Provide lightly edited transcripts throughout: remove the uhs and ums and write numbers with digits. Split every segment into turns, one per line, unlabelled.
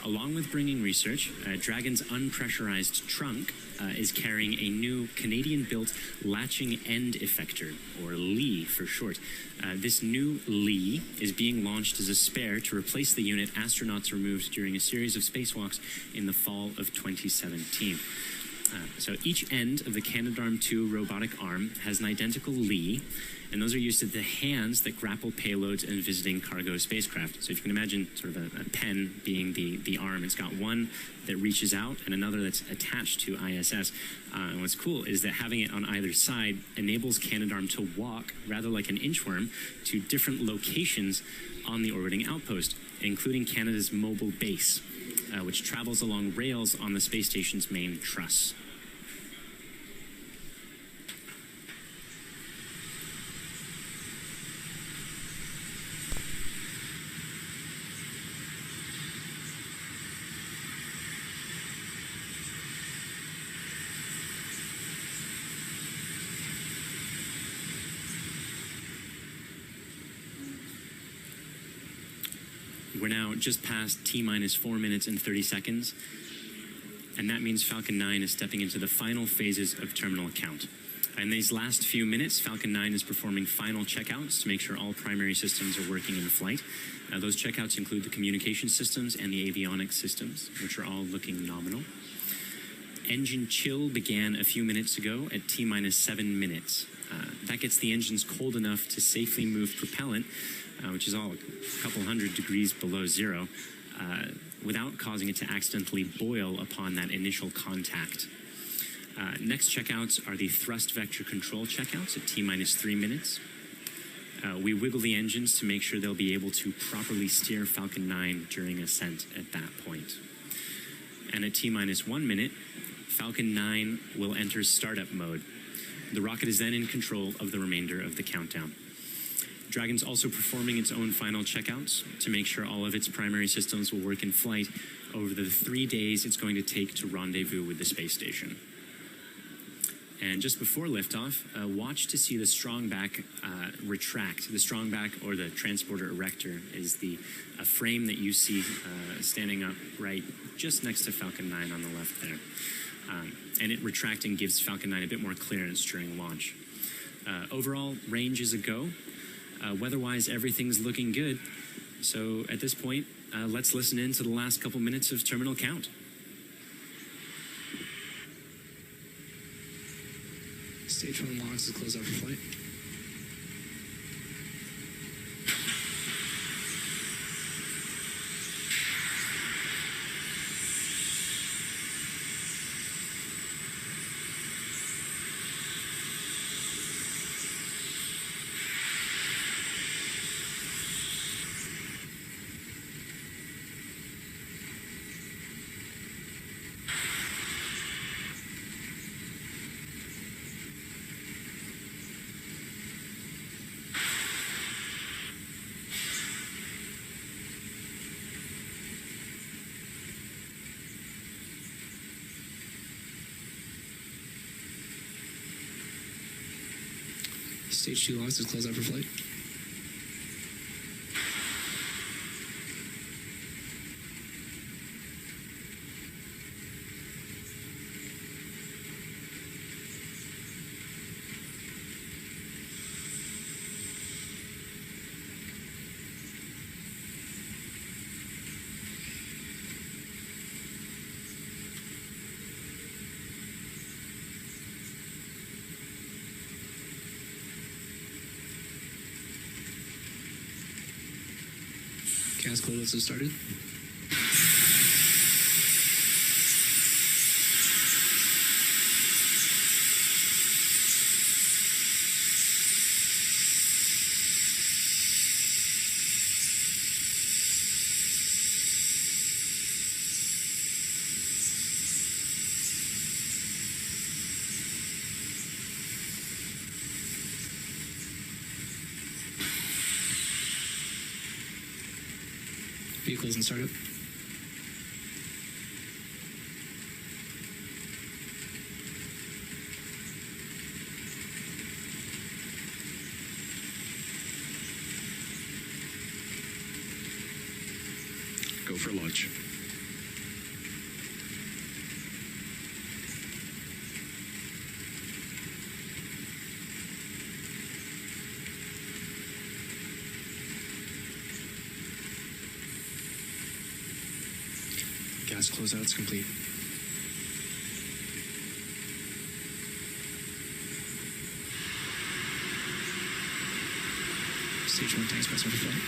along with bringing research, Dragon's unpressurized trunk is carrying a new Canadian-built latching end effector, or LEE for short. This new LEE is being launched as a spare to replace the unit astronauts removed during a series of spacewalks in the fall of 2017. So each end of the Canadarm2 robotic arm has an identical LEE, and those are used as the hands that grapple payloads and visiting cargo spacecraft. So if you can imagine sort of a pen being the arm, it's got one that reaches out and another that's attached to ISS. And what's cool is that having it on either side enables Canadarm to walk, rather like an inchworm, to different locations on the orbiting outpost, including Canada's mobile base, which travels along rails on the space station's main truss. We're now just past T-minus 4 minutes and 30 seconds, and that means Falcon 9 is stepping into the final phases of terminal count. In these last few minutes, Falcon 9 is performing final checkouts to make sure all primary systems are working in flight. Those checkouts include the communication systems and the avionics systems, which are all looking nominal. Engine chill began a few minutes ago at T-minus 7 minutes. That gets the engines cold enough to safely move propellant, which is all a couple hundred degrees below zero, without causing it to accidentally boil upon that initial contact. Next checkouts are the thrust vector control checkouts at T-minus 3 minutes. We wiggle the engines to make sure they'll be able to properly steer Falcon 9 during ascent at that point. And at T-minus 1 minute, Falcon 9 will enter startup mode. The rocket is then in control of the remainder of the countdown. Dragon's also performing its own final checkouts to make sure all of its primary systems will work in flight over the 3 days it's going to take to rendezvous with the space station. And just before liftoff, watch to see the strongback retract. The strongback, or the transporter erector, is the frame that you see standing up right just next to Falcon 9 on the left there. And it retracting gives Falcon 9 a bit more clearance during launch. Overall, range is a go. Weather-wise, everything's looking good. So at this point, let's listen in to the last couple minutes of terminal count.
Stage 1 logs to close out for flight. Stage 2 logs to close out for flight. Gas coolers have started. Vehicles and startup.
Go for launch.
Gas closeouts complete. Stage 1 tanks press over flight.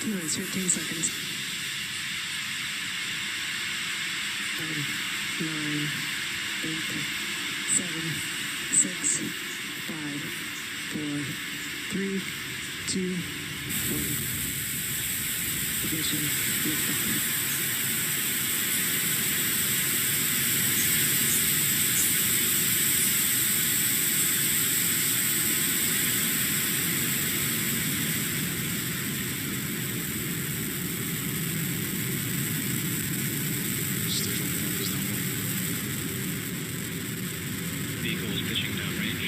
T-minus 15 seconds. 10, 9, 8, 7, 6, 5, 4, 3, 2, 1. Ignition liftoff.
Stage 1 prop is nominal.
Vehicle is pitching downrange.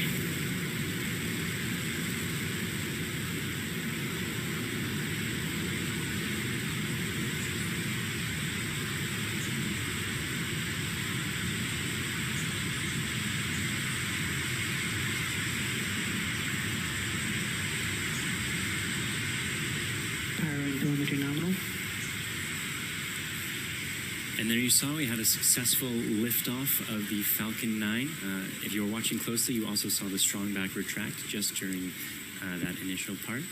Power and telemetry nominal.
And there you saw we had a successful liftoff of the Falcon 9. If you were watching closely, you also saw the strong back retract just during that initial part.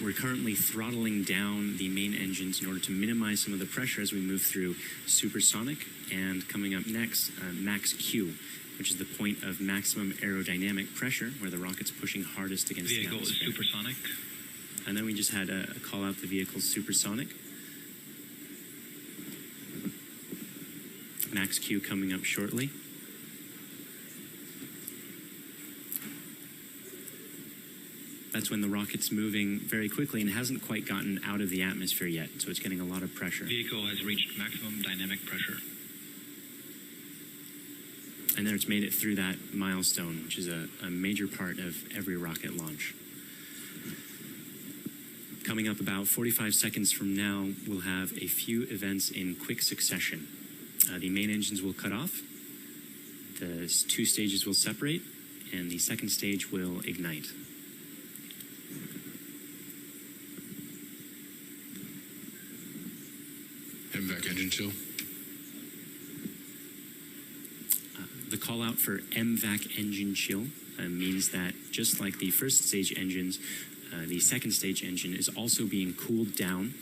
We're currently throttling down the main engines in order to minimize some of the pressure as we move through supersonic. And coming up next, max Q, which is the point of maximum aerodynamic pressure, where the rocket's pushing hardest against the
Vehicle is
atmosphere.
supersonic.
And then we just had a call out the vehicle's supersonic. Max Q coming up shortly. That's when the rocket's moving very quickly and hasn't quite gotten out of the atmosphere yet, so it's getting a lot of pressure.
Vehicle has reached maximum dynamic pressure.
And there it's made it through that milestone, which is a major part of every rocket launch. Coming up about 45 seconds from now, we'll have a few events in quick succession. The main engines will cut off, the two stages will separate, and the second stage will ignite.
MVAC engine chill.
The call out for MVAC engine chill means that just like the first stage engines, the second stage engine is also being cooled down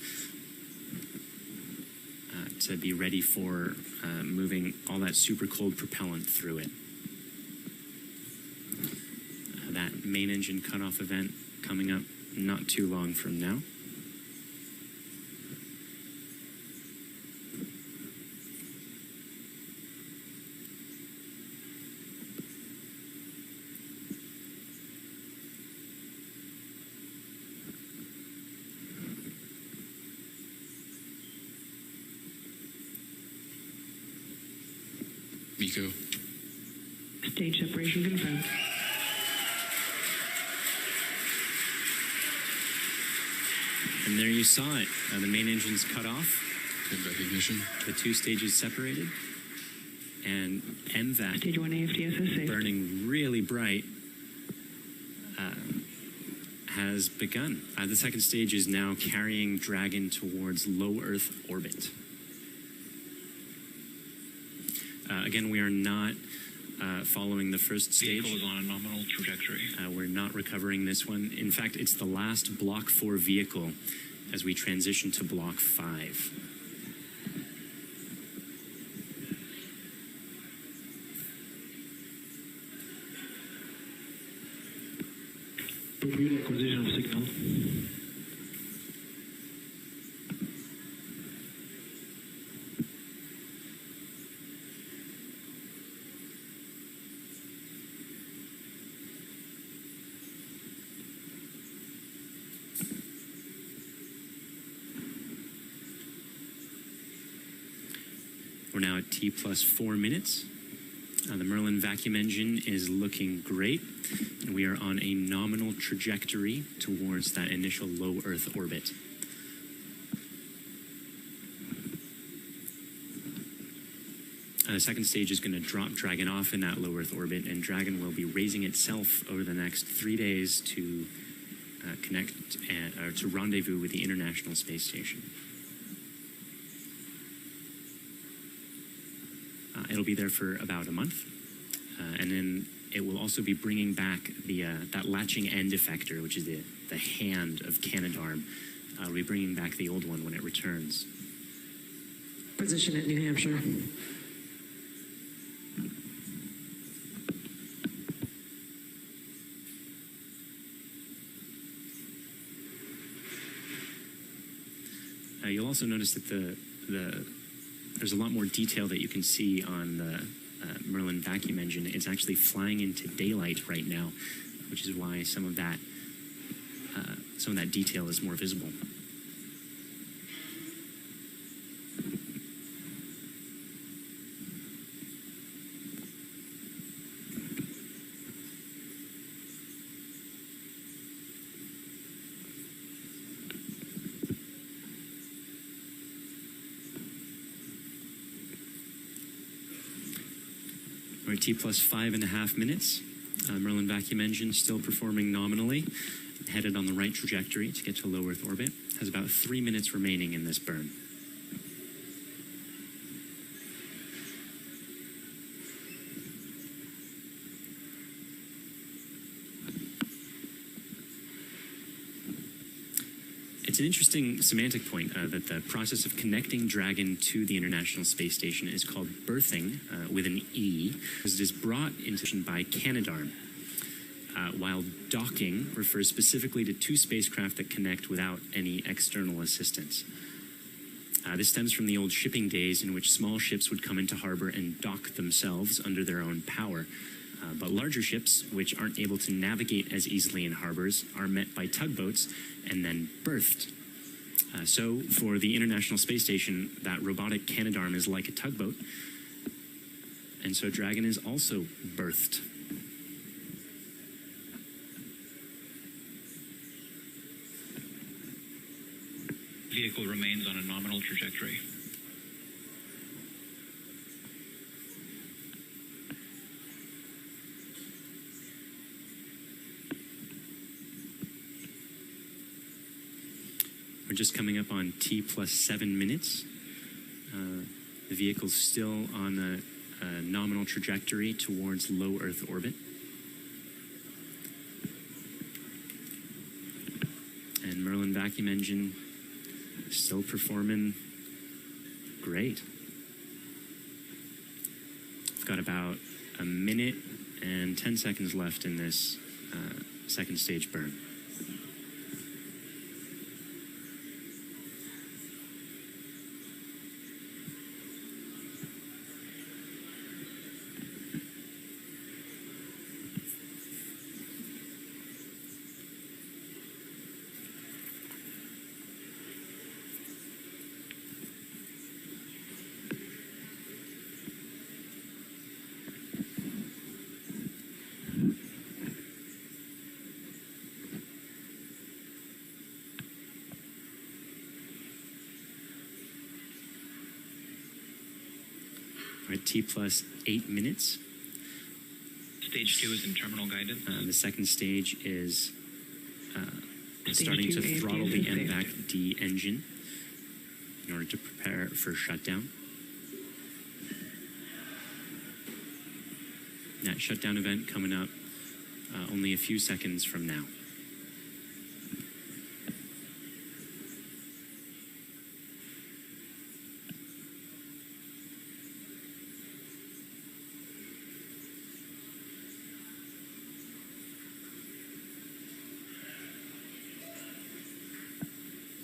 to be ready for moving all that super cold propellant through it. That main engine cutoff event coming up not too long from now.
MECO.
Stage separation confirmed.
And there you saw it. The main engine's cut off,
MVAC ignition.
the two stages separated, and MVAC
Stage 1 AFTS safe.
burning really bright has begun. The second stage is now carrying Dragon towards low Earth orbit. Again, we are not following the first stage.
Vehicle is on a nominal trajectory.
We're not recovering this one. In fact, it's the last Block 4 vehicle as we transition to Block 5.
Bermuda acquisition of signal.
We're now at T plus 4 minutes. The Merlin vacuum engine is looking great, and we are on a nominal trajectory towards that initial low Earth orbit. The second stage is going to drop Dragon off in that low Earth orbit, and Dragon will be raising itself over the next 3 days to connect or to rendezvous with the International Space Station. It'll be there for about a month, and then it will also be bringing back the that latching end effector, which is the hand of Canadarm. We'll be bringing back the old one when it returns.
Position at New Hampshire.
You'll also notice that there's a lot more detail that you can see on the Merlin vacuum engine. It's actually flying into daylight right now, which is why some of that detail is more visible. We're at T plus 5.5 minutes. Merlin vacuum engine still performing nominally, headed on the right trajectory to get to low Earth orbit. Has about 3 minutes remaining in this burn. It's an interesting semantic point that the process of connecting Dragon to the International Space Station is called berthing, with an E, because it is brought into by Canadarm, while docking refers specifically to two spacecraft that connect without any external assistance. This stems from the old shipping days in which small ships would come into harbor and dock themselves under their own power. But larger ships, which aren't able to navigate as easily in harbors, are met by tugboats and then berthed. So for the International Space Station, that robotic Canadarm is like a tugboat, and so Dragon is also berthed.
Vehicle remains on a nominal trajectory.
We're just coming up on T plus 7 minutes. The vehicle's still on a nominal trajectory towards low Earth orbit. And Merlin vacuum engine still performing great. We've got about a minute and 10 seconds left in this second stage burn. We're at T plus 8 minutes.
Stage 2 is in terminal guidance.
The second stage is
Stage
starting to
2
throttle
AFD
the
is saved.
MVAC-D engine in order to prepare for shutdown. That shutdown event coming up only a few seconds from now.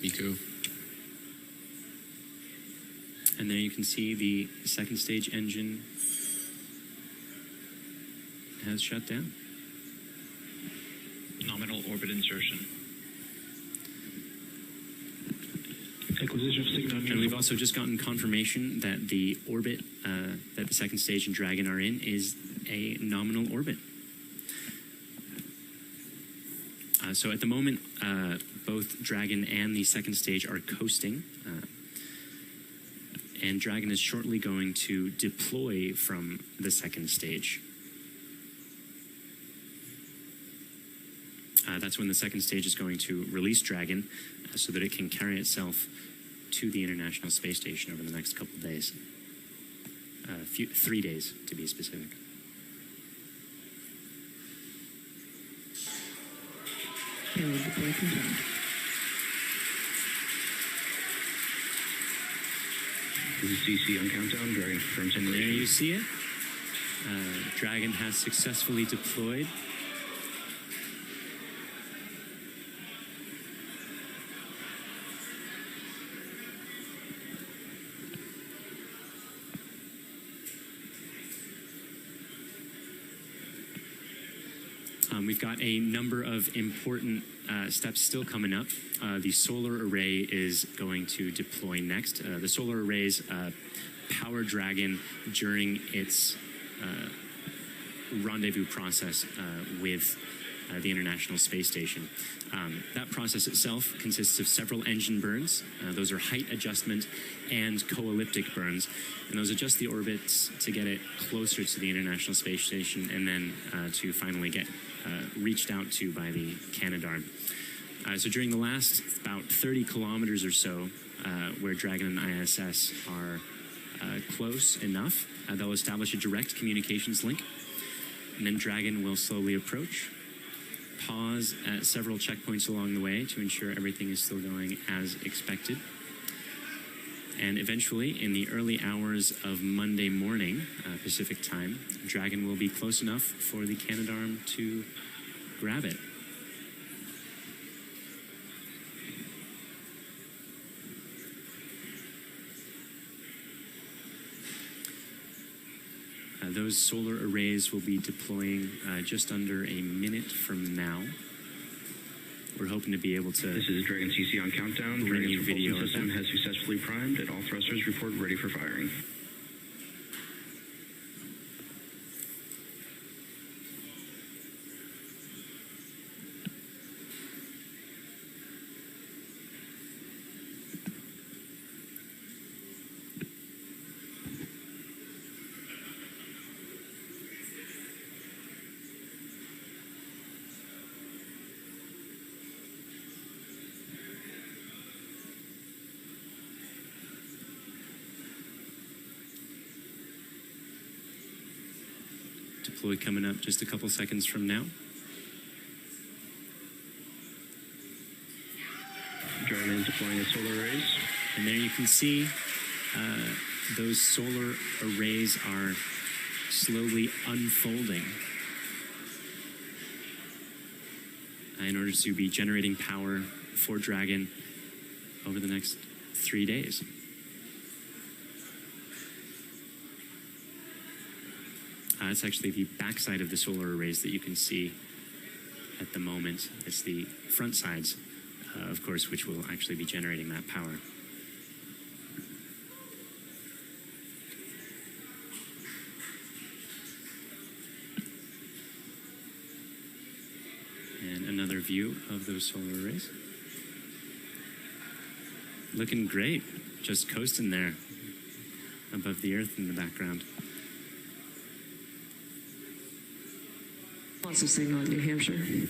Nico.
And there you can see the second stage engine has shut down.
Nominal orbit insertion.
Acquisition of signal.
And we've also just gotten confirmation that the orbit that the second stage and Dragon are in is a nominal orbit. So at the moment, both Dragon and the second stage are coasting. And Dragon is shortly going to deploy from the second stage. That's when the second stage is going to release Dragon so that it can carry itself to the International Space Station over the next couple of days. 3 days to be specific.
Payload deploy confirmed.
This is CC on countdown. Dragon confirms
And there
separation.
you see it. Dragon has successfully deployed. We've got a number of important steps still coming up. The solar array is going to deploy next. The solar arrays power Dragon during its rendezvous process with the International Space Station. That process itself consists of several engine burns. Those are height adjustment and co-elliptic burns. And those adjust the orbits to get it closer to the International Space Station and then to finally get reached out to by the Canadarm. So during the last about 30 kilometers or so, where Dragon and ISS are close enough, they'll establish a direct communications link. And then Dragon will slowly approach, pause at several checkpoints along the way to ensure everything is still going as expected. And eventually, in the early hours of Monday morning, Pacific time, Dragon will be close enough for the Canadarm to grab it. Those solar arrays will be deploying just under a minute from now. We're hoping to be able to...
This is Dragon CC on countdown.
bring
Dragon's
you video
propulsion
of
system
that.
has successfully primed and all thrusters report ready for firing.
Deploy coming up just a couple seconds from now.
Dragon is deploying its solar arrays.
And there you can see those solar arrays are slowly unfolding in order to be generating power for Dragon over the next 3 days. It's actually the backside of the solar arrays that you can see at the moment. It's the front sides, of course, which will actually be generating that power. And another view of those solar arrays. Looking great, just coasting there above the Earth in the background.
Loss of signal at New Hampshire.